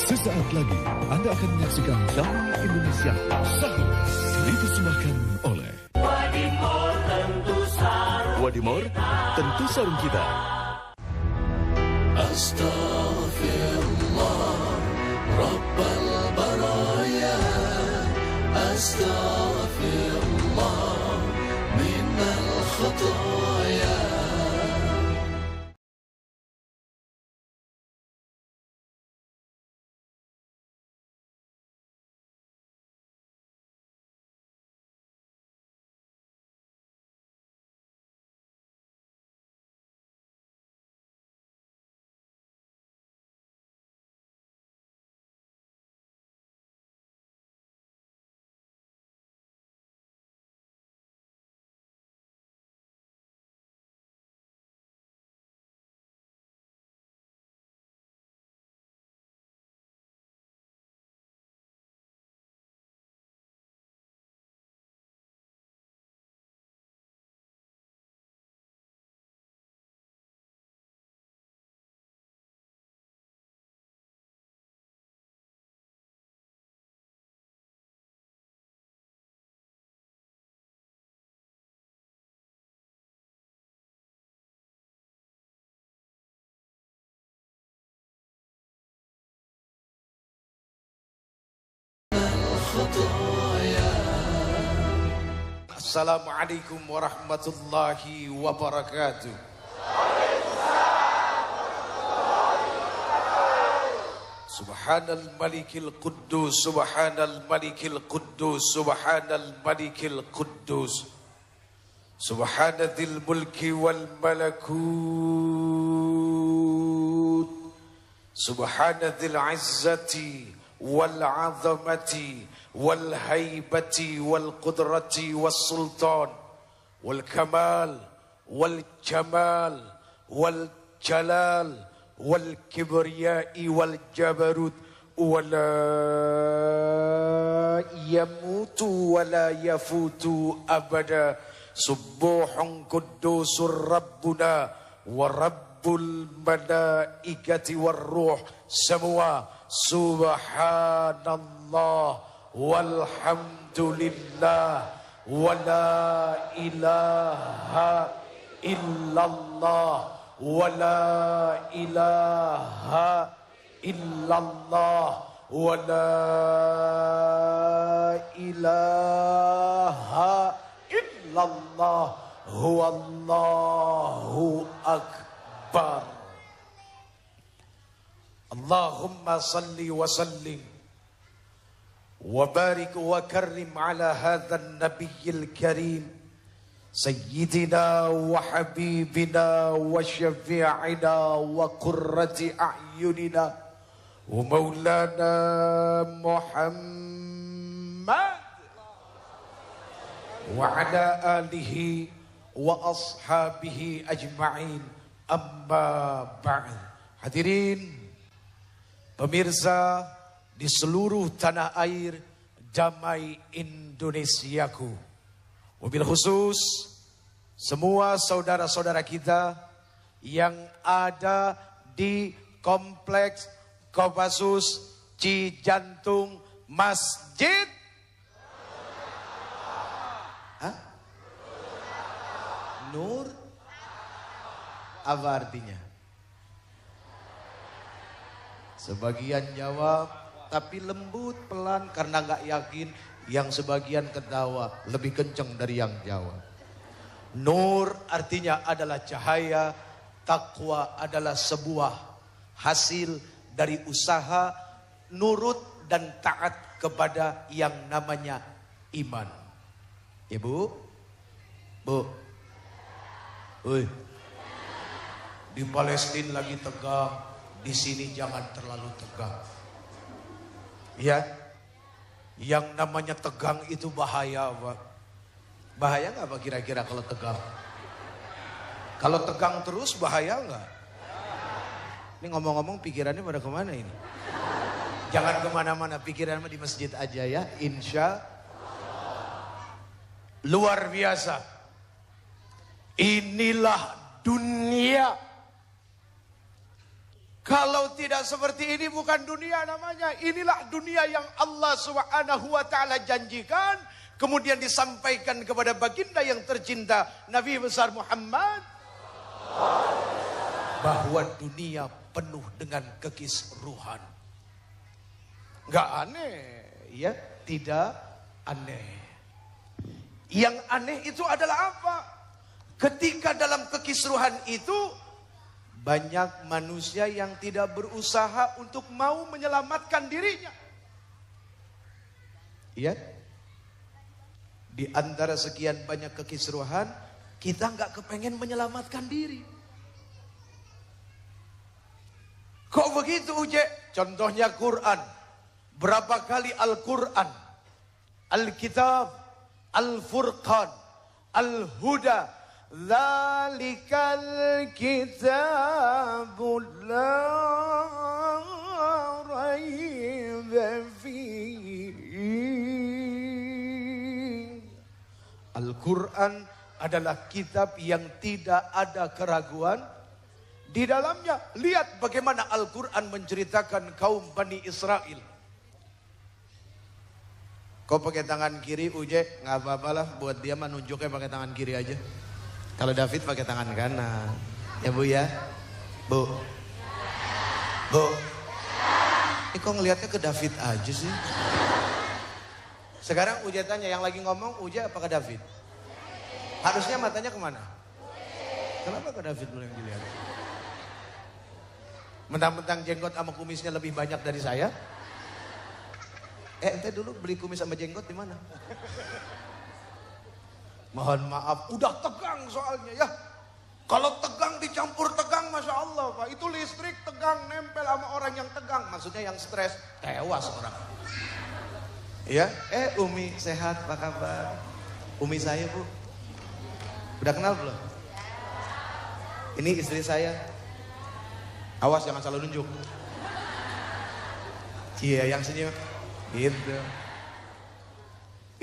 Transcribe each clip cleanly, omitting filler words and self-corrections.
Sesaat lagi Anda akan menyaksikan Damai Indonesia Sahur dipersembahkan oleh Wadimor tentu sarung kita. Astaghfirullah Rabbal baraya, Astaghfirullah minal khataya. Assalamualaikum warahmatullahi wabarakatuh. Subhanal malikil quddus, subhanal malikil quddus, subhanal malikil quddus, subhanadzil mulki wal malakut, subhanadzil izzati wal azamati wal haibati wal qudrati was sultan wal kamal wal jamal wal jalal wal kibriyai wal jabarut wala yamutu wala yafutu abada. Subuhun kuddusur rabbuna wa rabbul malaikati war ruh, semua subhanallah walhamdulillah wala ilaha illallah wala ilaha illallah wala ilaha illallah huwallahu akbar. Allahumma salli wa sallim wa barik wa karrim ala hadha an-nabiyyil karim sayyidina wa habibina wa syafi'ina wa qurrati a'yunina wa maulana Muhammad wa ala alihi wa ashabihi ajma'in, amma ba'd. Hadirin pemirsa di seluruh tanah air Damai Indonesiaku, wabil khusus semua saudara-saudara kita yang ada di kompleks Kopassus Cijantung Masjid Nur. Apa artinya? Sebagian jawab tapi lembut pelan karena nggak yakin. Yang sebagian ketawa lebih kenceng dari yang jawab. Nur artinya adalah cahaya. Takwa adalah sebuah hasil dari usaha nurut dan taat kepada yang namanya iman. Ibu, Bu, woi, di Palestina lagi tegang, di sini jangan terlalu tegang. Ya, yang namanya tegang itu bahaya, Pak. Bahaya nggak Pak kira-kira kalau tegang? Kalau tegang terus bahaya nggak? Ini ngomong-ngomong pikirannya pada kemana ini? Jangan kemana-mana, pikirannya di masjid aja ya, insya luar biasa. Inilah dunia Kalau tidak seperti ini bukan dunia namanya. Inilah dunia yang Allah Subhanahu wa taala janjikan, kemudian disampaikan kepada baginda yang tercinta Nabi besar Muhammad, bahwa dunia penuh dengan kekisruhan. Enggak aneh, ya, tidak aneh. Yang aneh itu adalah apa? Ketika dalam kekisruhan itu banyak manusia yang tidak berusaha untuk mau menyelamatkan dirinya. Ya, di antara sekian banyak kekisruhan, kita nggak kepengen menyelamatkan diri. Kok begitu, Uje? Contohnya Quran. Berapa kali Al-Quran, Al-Kitab, Al-Furqan, Al-Huda, Zalikal Kitabul La Raiba Fihi. Al-Quran adalah kitab yang tidak ada keraguan di dalamnya. Lihat bagaimana Al-Quran menceritakan kaum Bani Israel. Kau pakai tangan kiri, Uje, nggak apa-apa lah, buat dia menunjuknya pakai tangan kiri aja. Kalau David pakai tangan kanan, ya Bu ya, Bu, Bu. Ini kok ngelihatnya ke David aja sih? Sekarang Uje tanya, yang lagi ngomong Uje apa ke David? Harusnya matanya kemana? Kenapa ke David dulu yang dilihat? Mentang-mentang jenggot sama kumisnya lebih banyak dari saya? Ente dulu beli kumis sama jenggot di mana? Mohon maaf, udah tegang soalnya ya. Kalau tegang dicampur tegang, Masya Allah Pak. Itu listrik tegang, nempel sama orang yang tegang. Maksudnya yang stres, tewas orang. Ya, Umi sehat, apa kabar? Umi saya Bu. Udah kenal belum? Ini istri saya. Awas jangan salah nunjuk. Iya, yang senyum. Gitu.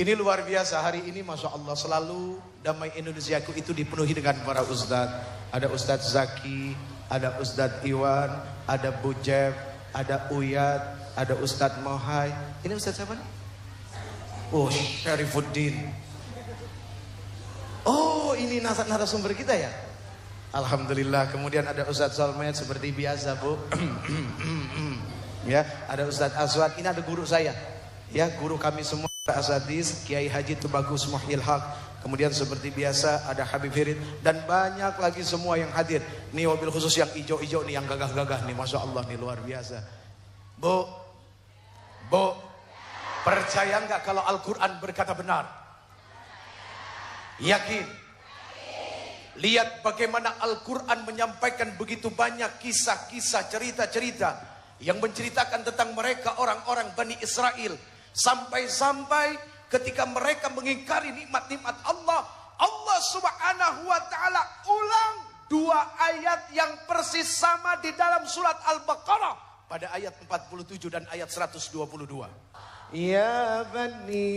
Ini luar biasa, hari ini Masya Allah selalu Damai Indonesiaku itu dipenuhi dengan para ustadz. Ada Ustadz Zaki, ada Ustadz Iwan, ada Bu Jeb, ada Uyat, ada Ustadz Mohai. Ini Ustadz siapa nih? Oh, Syarifuddin. Oh, ini narasumber kita ya? Alhamdulillah. Kemudian ada Ustadz Solmed seperti biasa Bu. Ya, ada Ustadz Aswad. Ini ada guru saya. Ya, guru kami semua Asatidz, Kiai Haji Tubagus Muhyil Haq. Kemudian seperti biasa ada Habib Hirid dan banyak lagi semua yang hadir. Nih mobil khusus yang hijau-hijau nih, yang gagah-gagah nih, Masya Allah nih, luar biasa. Bu, Bu, percaya nggak kalau Al-Quran berkata benar? Yakin? Lihat bagaimana Al-Quran menyampaikan begitu banyak kisah-kisah, cerita-cerita yang menceritakan tentang mereka orang-orang Bani Israel. Sampai-sampai ketika mereka mengingkari nikmat-nikmat Allah, Allah Subhanahu wa taala ulang dua ayat yang persis sama di dalam surat Al-Baqarah pada ayat 47 dan ayat 122. Ya Bani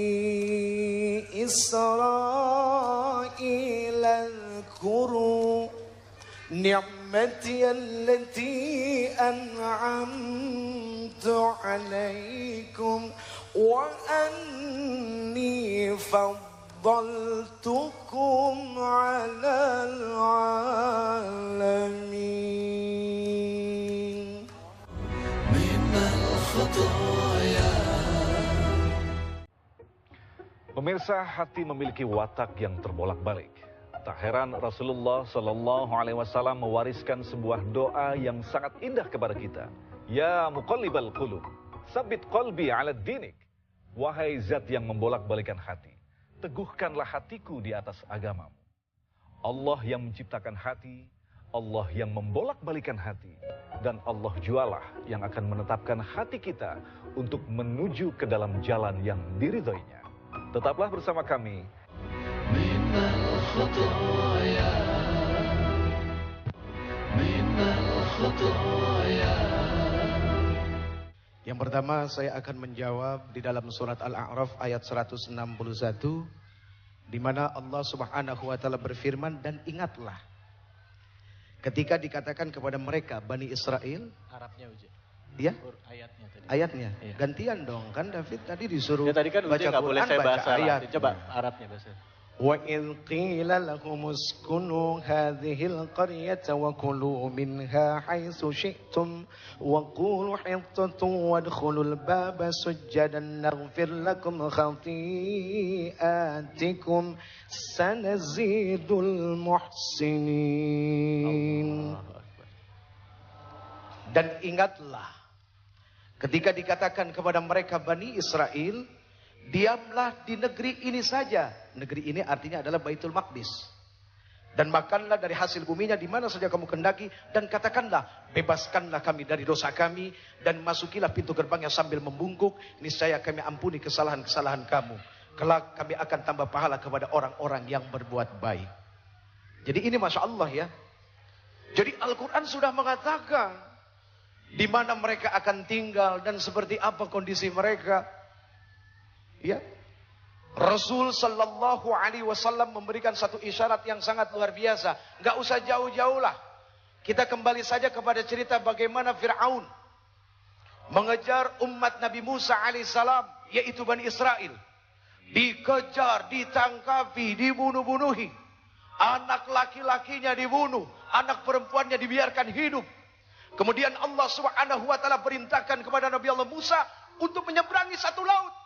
Israel al-kuru ni'mati allati an'amtu alaikum wa anni faddaltukum 'alal 'alamin. Minal khataya. Pemirsa, hati memiliki watak yang terbolak-balik. Tak heran Rasulullah Shallallahu Alaihi Wasallam mewariskan sebuah doa yang sangat indah kepada kita. Ya muqallibal qulub, sabit qalbi ala dinik. Wahai zat yang membolak-balikan hati, teguhkanlah hatiku di atas agamamu. Allah yang menciptakan hati, Allah yang membolak-balikan hati, dan Allah jualah yang akan menetapkan hati kita untuk menuju ke dalam jalan yang diridhoinya. Tetaplah bersama kami. Minal khataya. Minal khataya. Yang pertama saya akan menjawab di dalam surat Al-A'raf ayat 161, di mana Allah Subhanahu wa taala berfirman, dan ingatlah Ketika dikatakan kepada mereka Bani Israel, Arabnya Uji. ya Ayatnya tadi. ayatnya Iya. gantian dong, kan David tadi disuruh Ya tadi kan Uji nggak boleh saya baca bahasa ayat. Arab. Coba Arabnya bahasa. وَإِذْ قِيلَ لَهُمُ اسْكُنُوا هَذِهِ الْقَرْيَةَ وَكُلُوا مِنْهَا حَيْثُ شِئْتُمْ وَقُولُوا حِطَّةٌ وَادْخُلُوا الْبَابَ سُجَّدًا نَغْفِرْ لَكُمْ خَطِيئَاتِكُمْ سَنَزِيدُ الْمُحْسِنِينَ. Dan ingatlah ketika dikatakan kepada mereka Bani Israel, diamlah di negeri ini saja. Negeri ini artinya adalah Baitul Maqdis. Dan makanlah dari hasil buminya di mana saja kamu kendaki. Dan katakanlah, bebaskanlah kami dari dosa kami. Dan masukilah pintu gerbangnya sambil membungkuk. Niscaya kami ampuni kesalahan-kesalahan kamu. Kelak kami akan tambah pahala kepada orang-orang yang berbuat baik. Jadi ini Masya Allah ya. Jadi Al-Quran sudah mengatakan di mana mereka akan tinggal dan seperti apa kondisi mereka. Ya, Rasul Sallallahu Alaihi Wasallam memberikan satu isyarat yang sangat luar biasa. Gak usah jauh-jauh lah. Kita kembali saja kepada cerita bagaimana Fir'aun mengejar umat Nabi Musa alaihissalam, yaitu Bani Israel. Dikejar, ditangkapi, dibunuh-bunuhi. Anak laki-lakinya dibunuh, anak perempuannya dibiarkan hidup. Kemudian Allah Subhanahu Wa Taala perintahkan kepada Nabi Allah Musa untuk menyeberangi satu laut.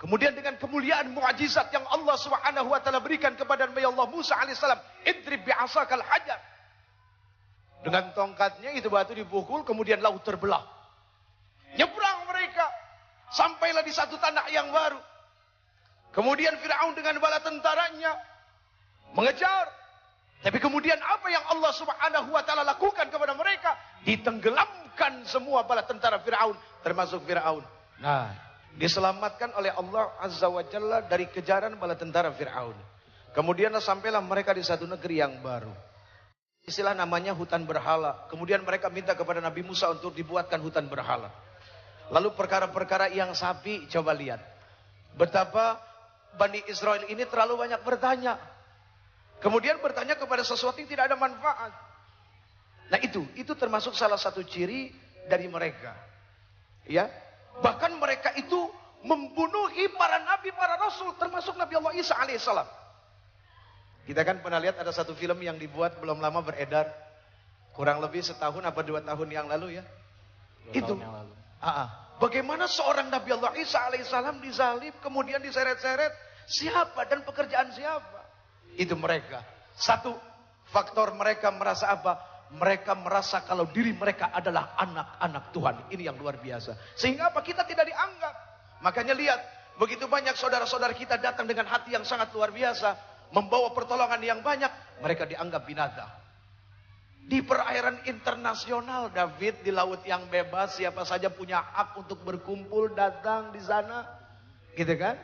Kemudian dengan kemuliaan mukjizat yang Allah Subhanahu wa taala berikan kepada Nabi Allah Musa alaihissalam, idrib bi'asakal hajar. Dengan tongkatnya itu batu dipukul, kemudian laut terbelah. Nyebrang mereka, sampailah di satu tanah yang baru. Kemudian Firaun dengan bala tentaranya mengejar. Tapi kemudian apa yang Allah Subhanahu wa taala lakukan kepada mereka? Ditenggelamkan semua bala tentara Firaun, termasuk Firaun. Nah, diselamatkan oleh Allah Azza wa Jalla dari kejaran bala tentara Fir'aun. Kemudian sampailah mereka di satu negeri yang baru. Istilah namanya hutan berhala. Kemudian mereka minta kepada Nabi Musa untuk dibuatkan hutan berhala. Lalu perkara-perkara yang sapi, coba lihat. Betapa Bani Israel ini terlalu banyak bertanya. Kemudian bertanya kepada sesuatu yang tidak ada manfaat. Nah itu termasuk salah satu ciri dari mereka. Ya. Bahkan mereka itu membunuhi para nabi, para rasul, termasuk Nabi Allah Isa alaihissalam. Kita kan pernah lihat ada satu film yang dibuat belum lama beredar. Kurang lebih setahun apa 2 tahun yang lalu ya. Itu. Bagaimana seorang Nabi Allah Isa alaihissalam disalib, kemudian diseret-seret. Siapa dan pekerjaan siapa? Itu mereka. Satu faktor mereka merasa apa? Mereka merasa kalau diri mereka adalah anak-anak Tuhan. Ini yang luar biasa. Sehingga apa? Kita tidak dianggap. Makanya lihat, begitu banyak saudara-saudara kita datang dengan hati yang sangat luar biasa. Membawa pertolongan yang banyak. Mereka dianggap binatang. Di perairan internasional, David, di laut yang bebas, siapa saja punya hak untuk berkumpul, datang di sana. Gitu kan?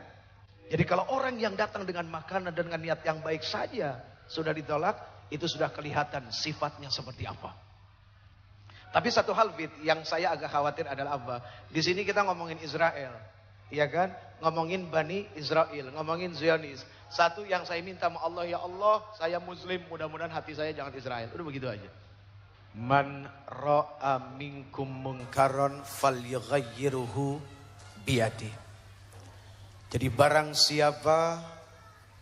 Jadi kalau orang yang datang dengan makanan, dengan niat yang baik saja, sudah ditolak. Itu sudah kelihatan sifatnya seperti apa. Tapi satu hal yang saya agak khawatir adalah apa? Di sini kita ngomongin Israel, ya kan? Ngomongin Bani Israel, ngomongin Zionis. Satu yang saya minta sama Allah, ya Allah, saya Muslim, mudah-mudahan hati saya jangan Israel. Udah begitu aja. Man ra'a minkum munkaron falyughayyirhu biyadi. Jadi barang siapa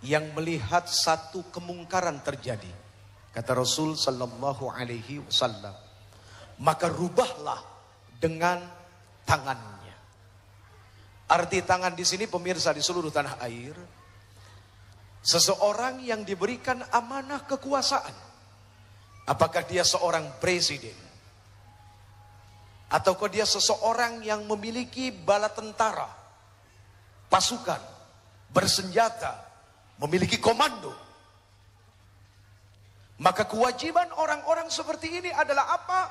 yang melihat satu kemungkaran terjadi, kata Rasul Sallallahu Alaihi Wasallam, maka rubahlah dengan tangannya. Arti tangan di sini pemirsa di seluruh tanah air, seseorang yang diberikan amanah kekuasaan, apakah dia seorang presiden, ataukah dia seseorang yang memiliki bala tentara, pasukan, bersenjata, memiliki komando. Maka kewajiban orang-orang seperti ini adalah apa?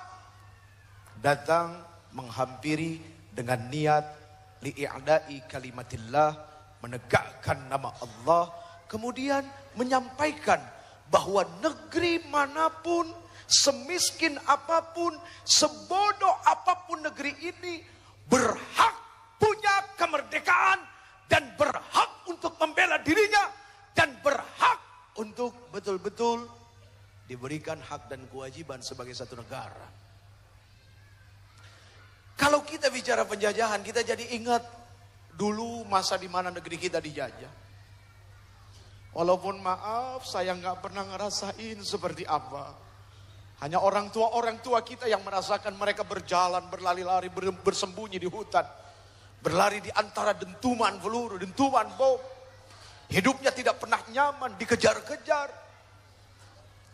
Datang menghampiri dengan niat li'i'da'i kalimatillah, menegakkan nama Allah, kemudian menyampaikan bahwa negeri manapun, semiskin apapun, sebodoh apapun negeri ini berhak punya kemerdekaan dan berhak untuk membela dirinya dan berhak untuk betul-betul diberikan hak dan kewajiban sebagai satu negara. Kalau kita bicara penjajahan, kita jadi ingat dulu masa di mana negeri kita dijajah. Walaupun maaf, saya nggak pernah ngerasain seperti apa. Hanya orang tua kita yang merasakan mereka berjalan, berlari-lari, bersembunyi di hutan. Berlari di antara dentuman peluru, dentuman bom. Hidupnya tidak pernah nyaman, dikejar-kejar.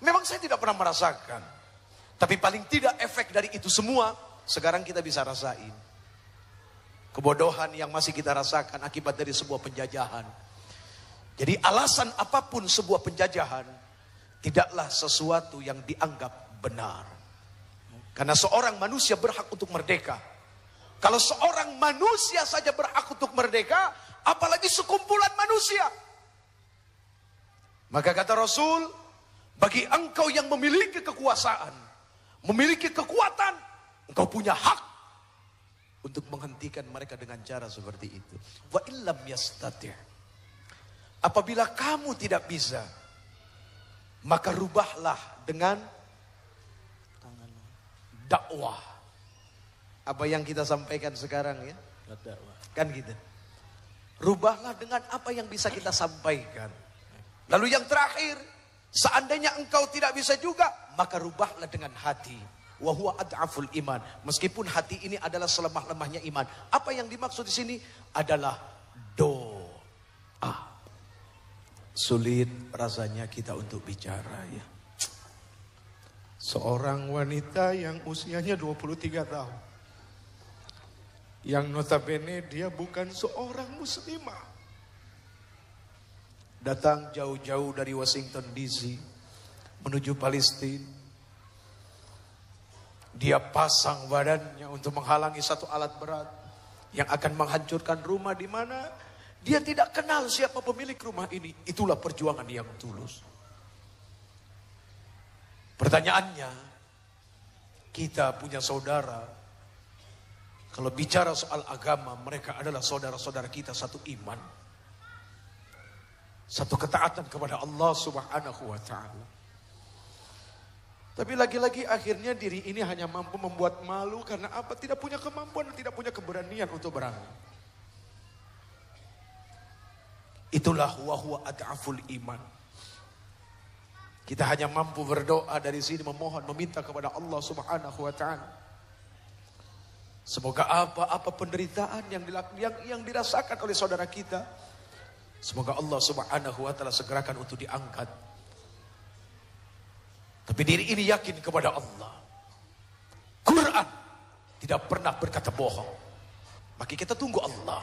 Memang saya tidak pernah merasakan. Tapi paling tidak efek dari itu semua, sekarang kita bisa rasain. Kebodohan yang masih kita rasakan akibat dari sebuah penjajahan. Jadi alasan apapun sebuah penjajahan, tidaklah sesuatu yang dianggap benar. Karena seorang manusia berhak untuk merdeka. Kalau seorang manusia saja berhak untuk merdeka, apalagi sekumpulan manusia. Maka kata Rasul, bagi engkau yang memiliki kekuasaan, memiliki kekuatan, engkau punya hak untuk menghentikan mereka dengan cara seperti itu. Wa illam yastati'. Apabila kamu tidak bisa, maka rubahlah dengan dakwah. Apa yang kita sampaikan sekarang ya? Kan gitu. Rubahlah dengan apa yang bisa kita sampaikan. Lalu yang terakhir, seandainya engkau tidak bisa juga, maka rubahlah dengan hati. Wa huwa ad'aful iman. Meskipun hati ini adalah selemah-lemahnya iman. Apa yang dimaksud di sini adalah doa. Sulit rasanya kita untuk bicara ya. Seorang wanita yang usianya 23 tahun. Yang notabene dia bukan seorang muslimah. Datang jauh-jauh dari Washington DC menuju Palestina. Dia pasang badannya untuk menghalangi satu alat berat yang akan menghancurkan rumah di mana dia tidak kenal siapa pemilik rumah ini. Itulah perjuangan yang tulus. Pertanyaannya, kita punya saudara. Kalau bicara soal agama, mereka adalah saudara-saudara kita satu iman. Satu ketaatan kepada Allah Subhanahu wa ta'ala. Tapi lagi-lagi akhirnya diri ini hanya mampu membuat malu karena apa? Tidak punya kemampuan dan tidak punya keberanian untuk berani. Itulah wa huwa ad'aful iman. Kita hanya mampu berdoa dari sini, memohon, meminta kepada Allah Subhanahu wa ta'ala. Semoga apa penderitaan yang dirasakan oleh saudara kita, semoga Allah Subhanahu wa ta'ala segerakan untuk diangkat. Tapi diri ini yakin kepada Allah. Quran tidak pernah berkata bohong. Maka kita tunggu Allah.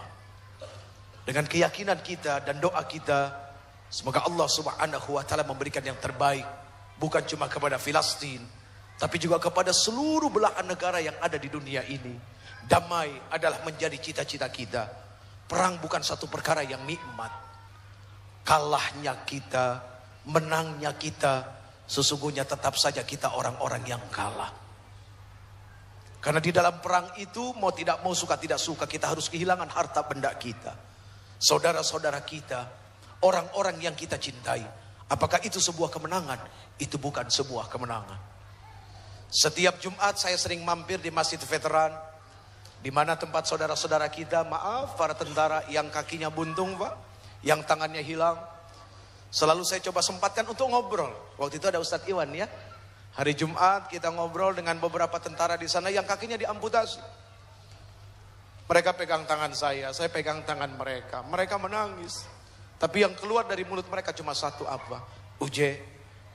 Dengan keyakinan kita dan doa kita, semoga Allah Subhanahu wa ta'ala memberikan yang terbaik. Bukan cuma kepada Filistin, tapi juga kepada seluruh belahan negara yang ada di dunia ini. Damai adalah menjadi cita-cita kita. Perang bukan satu perkara yang nikmat. Kalahnya kita, menangnya kita, sesungguhnya tetap saja kita orang-orang yang kalah. Karena di dalam perang itu, mau tidak mau, suka tidak suka, kita harus kehilangan harta benda kita. Saudara-saudara kita, orang-orang yang kita cintai. Apakah itu sebuah kemenangan? Itu bukan sebuah kemenangan. Setiap Jumat saya sering mampir di Masjid Veteran, di mana tempat saudara-saudara kita, maaf, para tentara yang kakinya buntung Pak, yang tangannya hilang. Selalu saya coba sempatkan untuk ngobrol. Waktu itu ada Ustadz Iwan ya. Hari Jumat kita ngobrol dengan beberapa tentara di sana yang kakinya diamputasi. Mereka pegang tangan saya pegang tangan mereka. Mereka menangis. Tapi yang keluar dari mulut mereka cuma satu apa? Uje,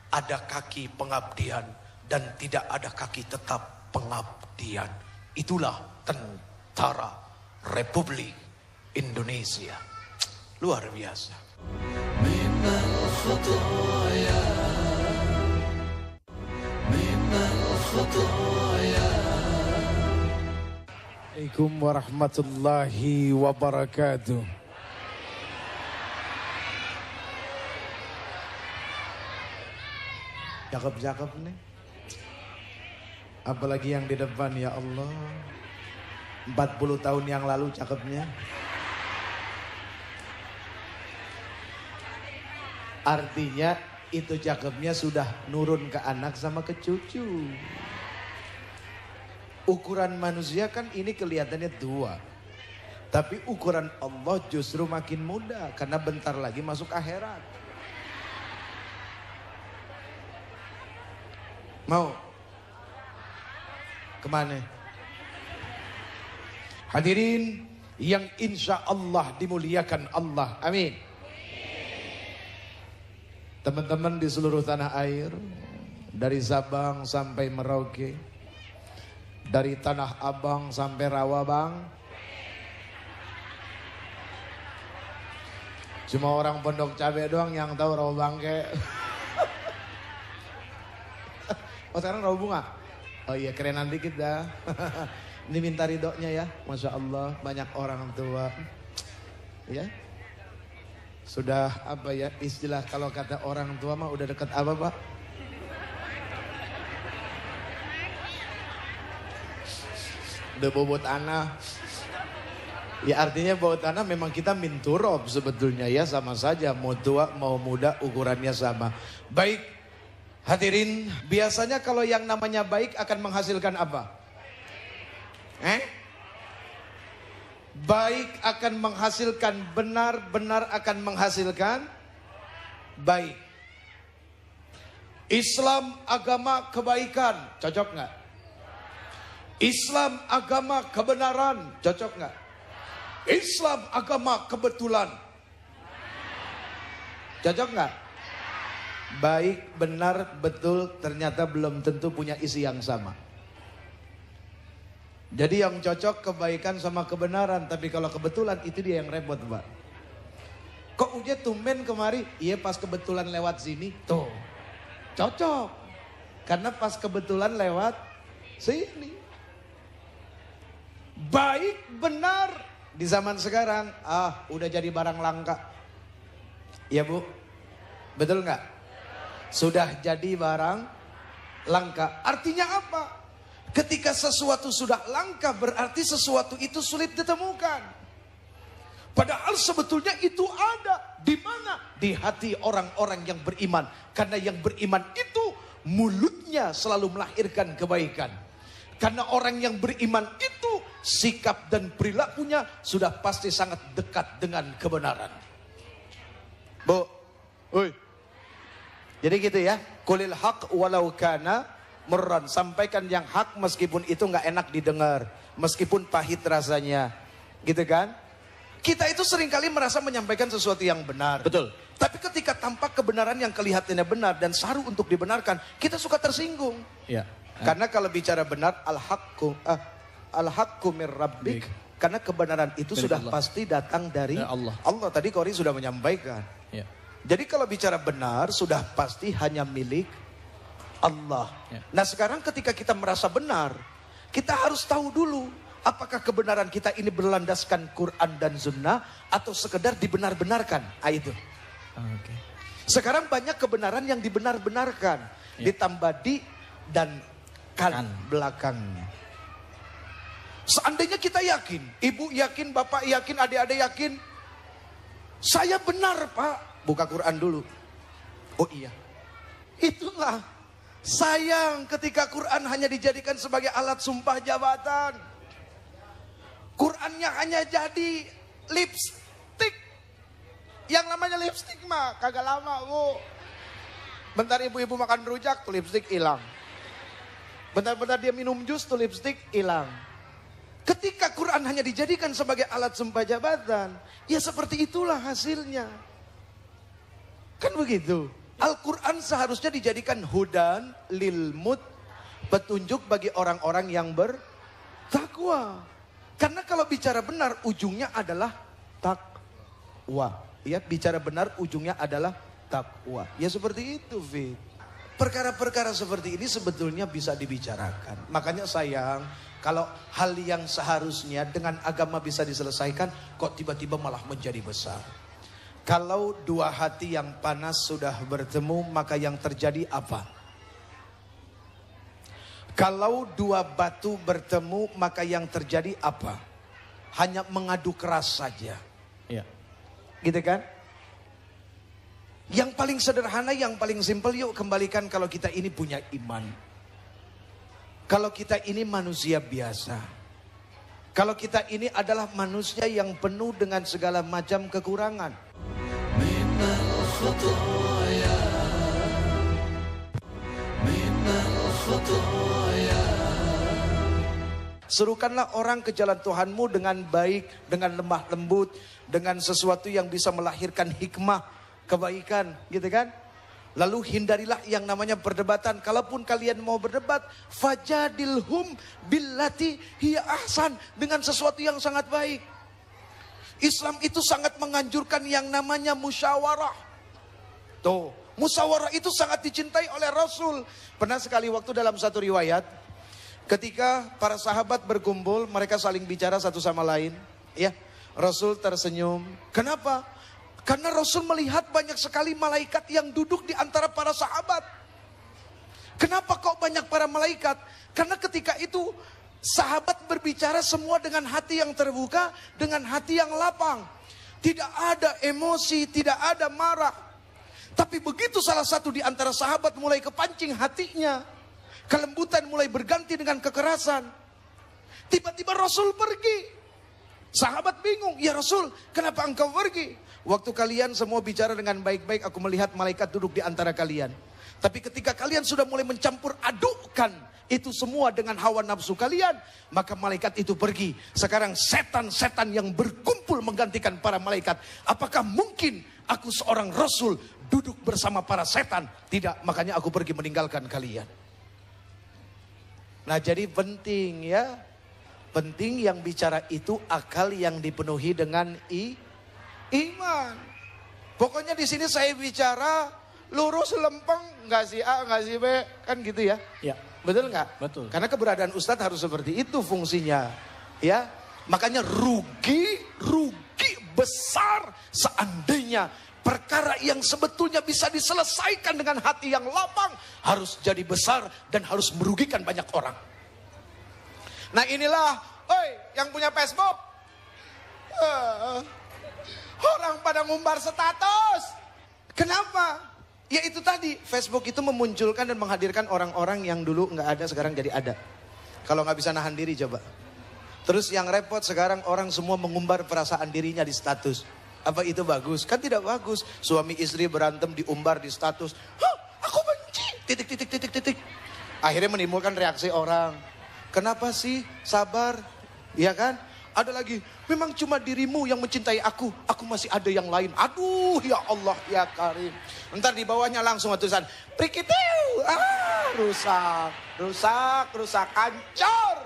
ada kaki pengabdian dan tidak ada kaki tetap pengabdian. Itulah tentara Republik Indonesia. Luar biasa. Minal khataya, minal khataya. Assalamualaikum warahmatullahi wabarakatuh. Cakep-cakep nih. Apalagi yang di depan ya Allah. 40 tahun yang lalu cakepnya. Artinya itu cakepnya sudah nurun ke anak sama ke cucu. Ukuran manusia kan ini kelihatannya tua. Tapi ukuran Allah justru makin muda. Karena bentar lagi masuk akhirat. Mau? Kemana? Hadirin yang insya Allah dimuliakan Allah. Amin. Teman-teman di seluruh tanah air. Dari Sabang sampai Merauke. Dari Tanah Abang sampai Rawabang. Cuma orang Pondok Cabe doang yang tahu Rawabangke. Oh sekarang Rawabunga. Oh iya kerenan dikit dah. Ini minta ridhonya ya. Masya Allah banyak orang tua. Ya. Sudah apa ya istilah kalau kata orang tua mah udah dekat apa Pak? Udah bobot tanah. Ya artinya bobot tanah memang kita minturob sebetulnya ya sama saja. Mau tua mau muda ukurannya sama. Baik hadirin biasanya kalau yang namanya baik akan menghasilkan apa? Baik akan menghasilkan benar, benar akan menghasilkan baik. Islam agama kebaikan, cocok nggak? Islam agama kebenaran, cocok nggak? Islam agama kebetulan, cocok nggak? Baik, benar, betul ternyata belum tentu punya isi yang sama. Jadi yang cocok kebaikan sama kebenaran. Tapi kalau kebetulan itu dia yang repot Pak. Kok ujnya tumben kemari? Iya pas kebetulan lewat sini. Tuh cocok. Karena pas kebetulan lewat sini. Baik benar. Di zaman sekarang udah jadi barang langka. Iya Bu? Betul nggak? Sudah jadi barang langka. Artinya apa? Ketika sesuatu sudah langka berarti sesuatu itu sulit ditemukan. Padahal sebetulnya itu ada. Di mana? Di hati orang-orang yang beriman. Karena yang beriman itu mulutnya selalu melahirkan kebaikan. Karena orang yang beriman itu sikap dan perilakunya sudah pasti sangat dekat dengan kebenaran. Bu, jadi gitu ya. Qulil haq walau kana murran, sampaikan yang hak meskipun itu nggak enak didengar, meskipun pahit rasanya, gitu kan? Kita itu seringkali merasa menyampaikan sesuatu yang benar. Betul. Tapi ketika tampak kebenaran yang kelihatannya benar dan saru untuk dibenarkan, kita suka tersinggung. Ya. Karena kalau bicara benar, al-haqqu mir rabbik. Karena kebenaran itu Milik sudah Allah. pasti datang dari Ya Allah. Allah. Tadi Kori sudah menyampaikan. Ya. Jadi kalau bicara benar, sudah pasti hanya milik Allah. Ya. Nah sekarang ketika kita merasa benar, kita harus tahu dulu apakah kebenaran kita ini berlandaskan Quran dan Sunnah atau sekedar dibenar-benarkan. Itu. Oke. Sekarang banyak kebenaran yang dibenar-benarkan, Ya. ditambah di dan kan belakangnya. Seandainya kita yakin, ibu yakin, bapak yakin, adik-adik yakin, saya benar Pak, buka Quran dulu. Oh iya, itulah. Sayang ketika Quran hanya dijadikan sebagai alat sumpah jabatan. Qurannya hanya jadi lipstick. Yang namanya lipstick mah kagak lama Bu. Bentar ibu-ibu makan rujak tuh lipstick hilang. Bentar-bentar dia minum jus tuh lipstick hilang. Ketika Quran hanya dijadikan sebagai alat sumpah jabatan, ya seperti itulah hasilnya. Kan begitu. Al-Quran seharusnya dijadikan hudan lil mut, petunjuk bagi orang-orang yang bertakwa. Karena kalau bicara benar ujungnya adalah takwa. Ya, bicara benar ujungnya adalah takwa. Ya seperti itu, Fit. Perkara-perkara seperti ini sebetulnya bisa dibicarakan. Makanya sayang kalau hal yang seharusnya dengan agama bisa diselesaikan kok tiba-tiba malah menjadi besar. Kalau dua hati yang panas sudah bertemu, maka yang terjadi apa? Kalau dua batu bertemu, maka yang terjadi apa? Hanya mengadu keras saja. Ya. Gitu kan? Yang paling sederhana, yang paling simpel, yuk kembalikan kalau kita ini punya iman. Kalau kita ini manusia biasa. Kalau kita ini adalah manusia yang penuh dengan segala macam kekurangan. من الخطايا من الخطايا. Serukanlah orang ke jalan Tuhanmu dengan baik, dengan lemah lembut, dengan sesuatu yang bisa melahirkan hikmah, kebaikan, gitu kan? Lalu hindarilah yang namanya perdebatan. Kalaupun kalian mau berdebat, fajadilhum billati hiya ahsan, dengan sesuatu yang sangat baik. Islam itu sangat menganjurkan yang namanya musyawarah. Tuh, musyawarah itu sangat dicintai oleh Rasul. Pernah sekali waktu dalam satu riwayat, ketika para sahabat berkumpul, mereka saling bicara satu sama lain. Ya, Rasul tersenyum. Kenapa? Karena Rasul melihat banyak sekali malaikat yang duduk di antara para sahabat. Kenapa kok banyak para malaikat? Karena ketika itu sahabat berbicara semua dengan hati yang terbuka, dengan hati yang lapang. Tidak ada emosi, tidak ada marah. Tapi begitu salah satu di antara sahabat mulai kepancing hatinya, kelembutan mulai berganti dengan kekerasan. Tiba-tiba Rasul pergi. Sahabat bingung, ya Rasul, kenapa engkau pergi? Waktu kalian semua bicara dengan baik-baik, aku melihat malaikat duduk di antara kalian. Tapi ketika kalian sudah mulai mencampur adukkan itu semua dengan hawa nafsu kalian, maka malaikat itu pergi. Sekarang setan-setan yang berkumpul menggantikan para malaikat. Apakah mungkin aku seorang Rasul duduk bersama para setan? Tidak, makanya aku pergi meninggalkan kalian. Nah, jadi penting ya. Penting yang bicara itu akal yang dipenuhi dengan iman. Pokoknya di sini saya bicara lurus lempeng, nggak si A, nggak si B, kan gitu ya? Ya. Betul nggak? Betul. Karena keberadaan Ustadz harus seperti itu fungsinya, ya. Makanya rugi besar seandainya perkara yang sebetulnya bisa diselesaikan dengan hati yang lapang harus jadi besar dan harus merugikan banyak orang. Nah inilah, oi, yang punya Facebook. Orang pada ngumbar status. Kenapa? Ya itu tadi, Facebook itu memunculkan dan menghadirkan orang-orang yang dulu nggak ada, sekarang jadi ada. Kalau nggak bisa nahan diri coba. Terus yang repot sekarang orang semua mengumbar perasaan dirinya di status. Apa itu bagus? Kan tidak bagus. Suami istri berantem diumbar di status. Hah, aku benci. Titik. Akhirnya menimbulkan reaksi orang. Kenapa sih? Sabar. Ya kan? Ada lagi, memang cuma dirimu yang mencintai aku masih ada yang lain. Aduh, ya Allah, ya Karim. Ntar di bawahnya langsung tulisan, prikitiu, rusak, hancur.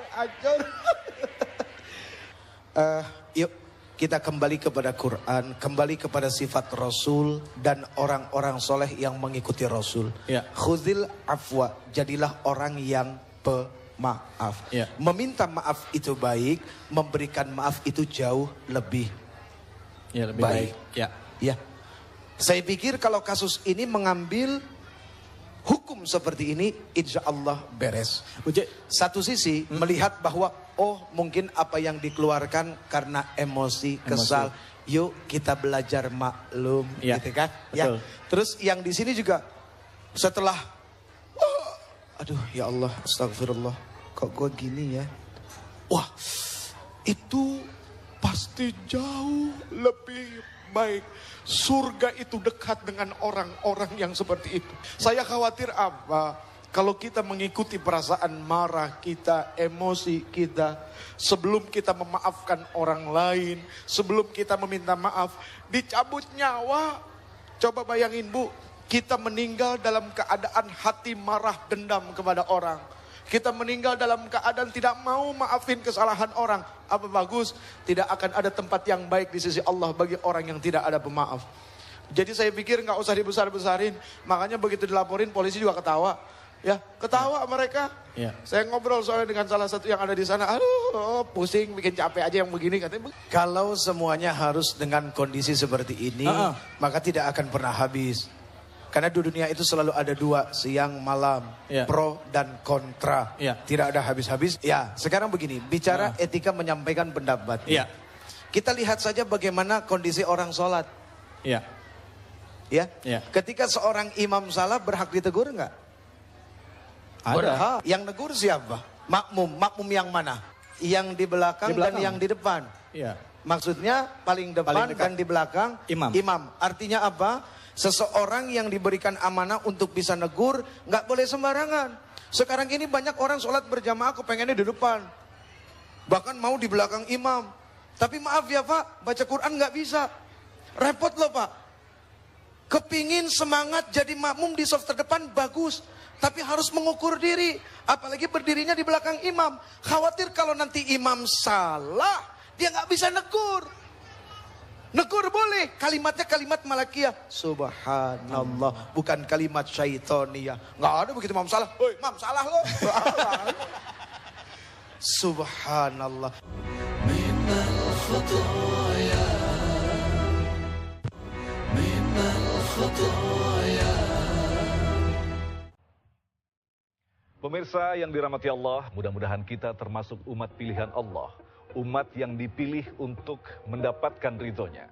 Yuk, kita kembali kepada Quran, kembali kepada sifat Rasul dan orang-orang soleh yang mengikuti Rasul. Ya. Khudil afwa, jadilah orang yang maaf. Ya. Meminta maaf itu baik, memberikan maaf itu jauh lebih baik. Ya. Saya pikir kalau kasus ini mengambil hukum seperti ini, insya Allah beres. Satu sisi melihat bahwa mungkin apa yang dikeluarkan karena emosi, kesal. Yuk kita belajar maklum, gitu kan? Betul. Ya. Terus yang di sini juga setelah aduh ya Allah, astagfirullah, kok gue gini ya. Wah, itu pasti jauh lebih baik. Surga itu dekat dengan orang-orang yang seperti itu. Saya khawatir apa? Kalau kita mengikuti perasaan marah kita, emosi kita, sebelum kita memaafkan orang lain, sebelum kita meminta maaf, dicabut nyawa. Coba bayangin Bu, kita meninggal dalam keadaan hati marah dendam kepada orang. Kita meninggal dalam keadaan tidak mau maafin kesalahan orang. Apa bagus? Tidak akan ada tempat yang baik di sisi Allah bagi orang yang tidak ada pemaaf. Jadi saya pikir nggak usah dibesar-besarin. Makanya begitu dilaporin polisi juga ketawa. Ya, ketawa mereka. Ya. Saya ngobrol soalnya dengan salah satu yang ada di sana. Aduh, pusing, bikin capek aja yang begini katanya. Kalau semuanya harus dengan kondisi seperti ini, maka tidak akan pernah habis. Karena di dunia itu selalu ada dua, siang malam, pro dan kontra. Tidak ada habis-habis. Ya, sekarang begini, bicara etika menyampaikan pendapat. Kita lihat saja bagaimana kondisi orang sholat. Ya. Ya. Ketika seorang imam salah berhak ditegur enggak? Berhak. Yang negur siapa? Makmum. Makmum yang mana? Yang di belakang, dan yang di depan. Iya. Maksudnya paling depan dan di belakang Imam. Artinya apa? Seseorang yang diberikan amanah untuk bisa negur nggak boleh sembarangan. Sekarang ini banyak orang sholat berjamaah kepengennya di depan, bahkan mau di belakang imam. Tapi maaf ya Pak, baca Quran nggak bisa. Repot loh Pak. Kepingin semangat jadi makmum di saf terdepan bagus, tapi harus mengukur diri. Apalagi berdirinya di belakang imam. Khawatir kalau nanti imam salah, dia nggak bisa negur. Negur boleh, kalimatnya kalimat malakiyah. Subhanallah, bukan kalimat syaitoniyah. Nggak ada begitu imam salah. Hoi, imam salah lo. Subhanallah. minal khataya minal khataya. Pemirsa yang dirahmati Allah, mudah-mudahan kita termasuk umat pilihan Allah. Umat yang dipilih untuk mendapatkan ridhonya.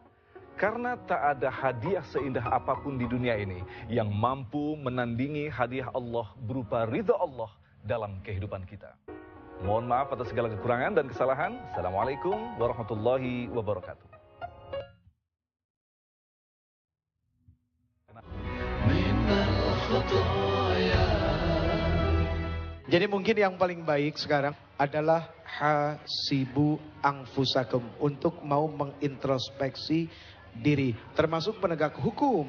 Karena tak ada hadiah seindah apapun di dunia ini yang mampu menandingi hadiah Allah berupa ridho Allah dalam kehidupan kita. Mohon maaf atas segala kekurangan dan kesalahan. Assalamualaikum warahmatullahi wabarakatuh. minal khataya. Jadi mungkin yang paling baik sekarang adalah hasibu anfusakum, untuk mau mengintrospeksi diri, termasuk penegak hukum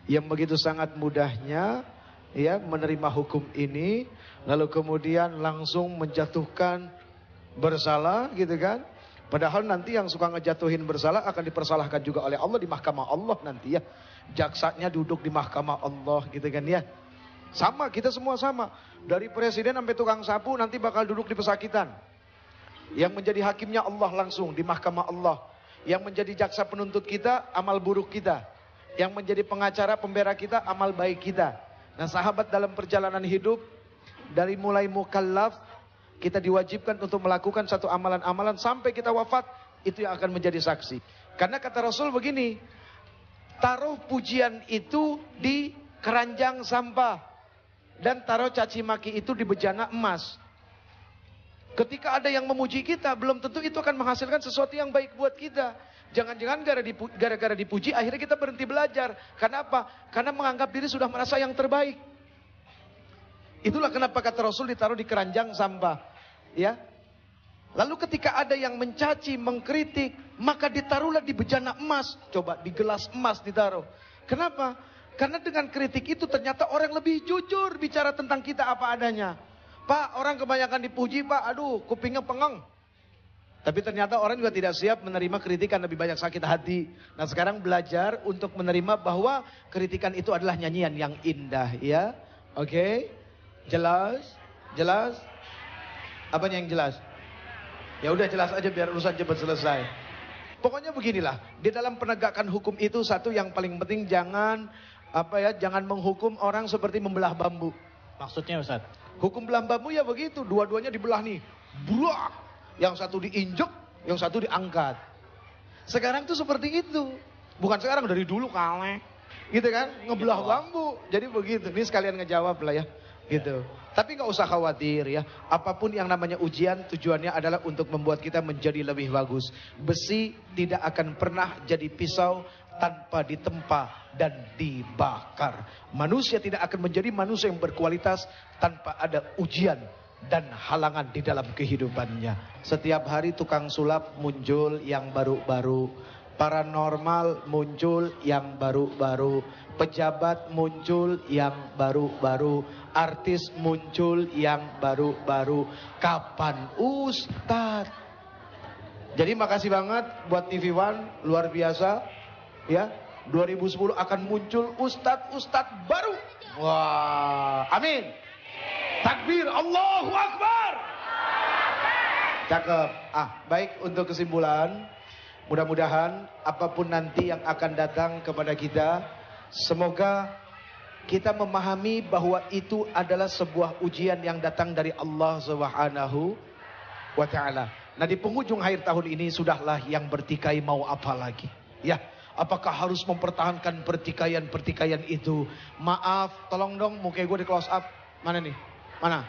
yang begitu sangat mudahnya ya menerima hukum ini, lalu kemudian langsung menjatuhkan bersalah gitu kan. Padahal nanti yang suka ngejatuhin bersalah akan dipersalahkan juga oleh Allah di mahkamah Allah nanti ya. Jaksanya duduk di mahkamah Allah gitu kan ya. Sama, kita semua sama. Dari presiden sampai tukang sapu nanti bakal duduk di pesakitan. Yang menjadi hakimnya Allah langsung di mahkamah Allah. Yang menjadi jaksa penuntut kita, amal buruk kita. Yang menjadi pengacara pembela kita, amal baik kita. Nah sahabat, dalam perjalanan hidup, dari mulai mukallaf, kita diwajibkan untuk melakukan satu amalan-amalan sampai kita wafat, itu yang akan menjadi saksi. Karena kata Rasul begini, taruh pujian itu di keranjang sampah. Dan taruh caci maki itu di bejana emas. Ketika ada yang memuji kita, belum tentu itu akan menghasilkan sesuatu yang baik buat kita. Jangan-jangan gara-gara dipuji, akhirnya kita berhenti belajar. Karena apa? Karena menganggap diri sudah merasa yang terbaik. Itulah kenapa kata Rasul ditaruh di keranjang sampah. Ya. Lalu ketika ada yang mencaci, mengkritik, maka ditaruhlah di bejana emas. Coba di gelas emas ditaruh. Kenapa? Karena dengan kritik itu ternyata orang lebih jujur bicara tentang kita apa adanya. Pak, orang kebanyakan dipuji Pak, aduh kupingnya pengeng. Tapi ternyata orang juga tidak siap menerima kritikan, lebih banyak sakit hati. Nah sekarang belajar untuk menerima bahwa kritikan itu adalah nyanyian yang indah ya. Oke? Jelas? Jelas? Apanya yang jelas? Ya udah jelas aja biar urusan cepat selesai. Pokoknya beginilah, di dalam penegakan hukum itu satu yang paling penting, jangan menghukum orang seperti membelah bambu. Maksudnya Ustaz? Hukum belah bambu ya begitu, dua-duanya dibelah nih. Buak. Yang satu diinjek, yang satu diangkat. Sekarang tuh seperti itu. Bukan sekarang, dari dulu kale. Gitu kan, ngebelah bambu. Jadi begitu, ini sekalian ngejawab lah ya. Gitu. Tapi nggak usah khawatir ya. Apapun yang namanya ujian, tujuannya adalah untuk membuat kita menjadi lebih bagus. Besi tidak akan pernah jadi pisau tanpa ditempa dan dibakar. Manusia tidak akan menjadi manusia yang berkualitas tanpa ada ujian dan halangan di dalam kehidupannya. Setiap hari tukang sulap muncul yang baru-baru, paranormal muncul yang baru-baru, pejabat muncul yang baru-baru, artis muncul yang baru-baru. Kapan Ustadz? Jadi makasih banget buat TV One, luar biasa. Ya, 2010 akan muncul ustadz baru. Wah, amin. Takbir, Allahu Akbar. Cakep. Baik, untuk kesimpulan, mudah-mudahan apapun nanti yang akan datang kepada kita, semoga kita memahami bahwa itu adalah sebuah ujian yang datang dari Allah Subhanahu wa Ta'ala. Nah, di penghujung akhir tahun ini, sudahlah yang bertikai mau apa lagi. Ya, Apakah harus mempertahankan pertikaian-pertikaian itu? Maaf, tolong dong muka gue di close up. Mana nih? Mana?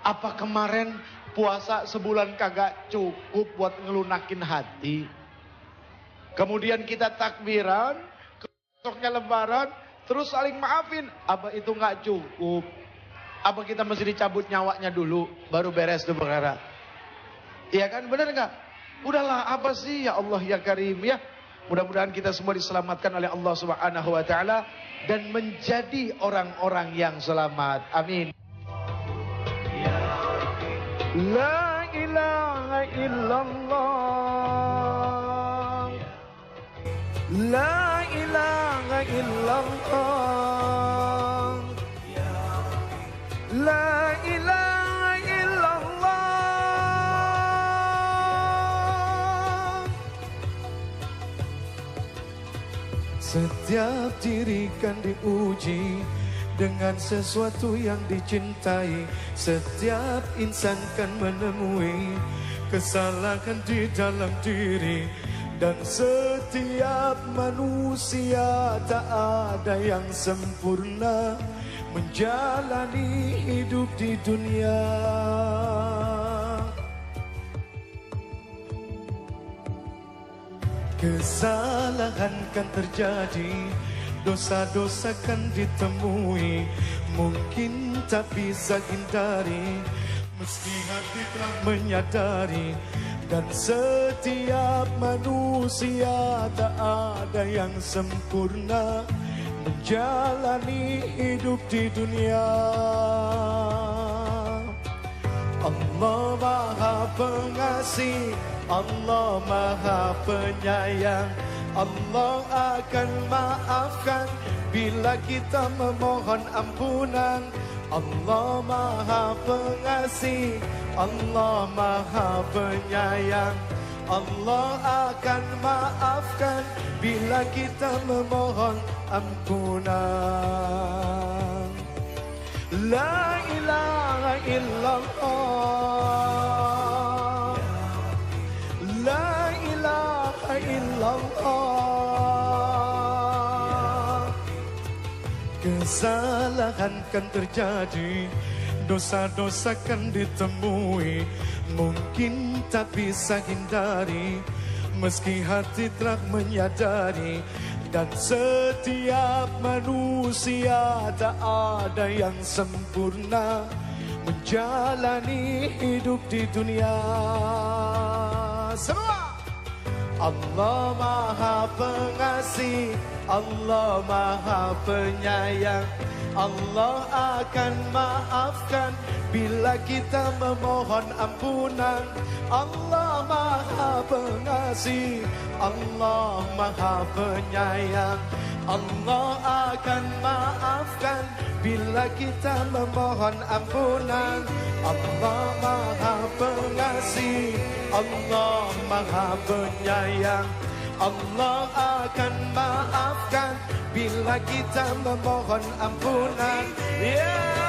Apa kemarin puasa sebulan kagak cukup buat ngelunakin hati? Kemudian kita takbiran, besoknya lebaran, terus saling maafin. Apa itu nggak cukup? Apa kita mesti dicabut nyawanya dulu, baru beres tuh perkara? Iya kan, benar nggak? Udahlah, apa sih ya Allah ya Karim ya. Mudah-mudahan kita semua diselamatkan oleh Allah Subhanahu Wa Taala dan menjadi orang-orang yang selamat. Amin. La ilaha illallah. La ilaha illallah. La ilaha illallah. Setiap diri kan diuji dengan sesuatu yang dicintai. Setiap insan kan menemui kesalahan di dalam diri. Dan setiap manusia tak ada yang sempurna menjalani hidup di dunia. Kesalahan kan terjadi, dosa-dosa kan ditemui, mungkin tak bisa hindari, meski hati telah menyadari. Dan setiap manusia tak ada yang sempurna menjalani hidup di dunia. Allah Maha Pengasih, Allah Maha Penyayang. Allah akan maafkan bila kita memohon ampunan. Allah Maha Pengasih, Allah Maha Penyayang. Allah akan maafkan bila kita memohon ampunan. La ilaha illallah. La ilaha illallah. Kesalahan kan terjadi, dosa-dosa kan ditemui, mungkin tak bisa hindari, meski hati telah menyadari. Dan setiap manusia tak ada yang sempurna menjalani hidup di dunia. Semua Allah Maha Pengasih, Allah Maha Penyayang. Allah akan maafkan bila kita memohon ampunan. Allah Maha Pengasih, Allah Maha Penyayang. Allah akan maafkan bila kita memohon ampunan. Allah Maha Pengasih, Allah Maha Penyayang. Allah akan maafkan bila kita memohon ampunan. Ya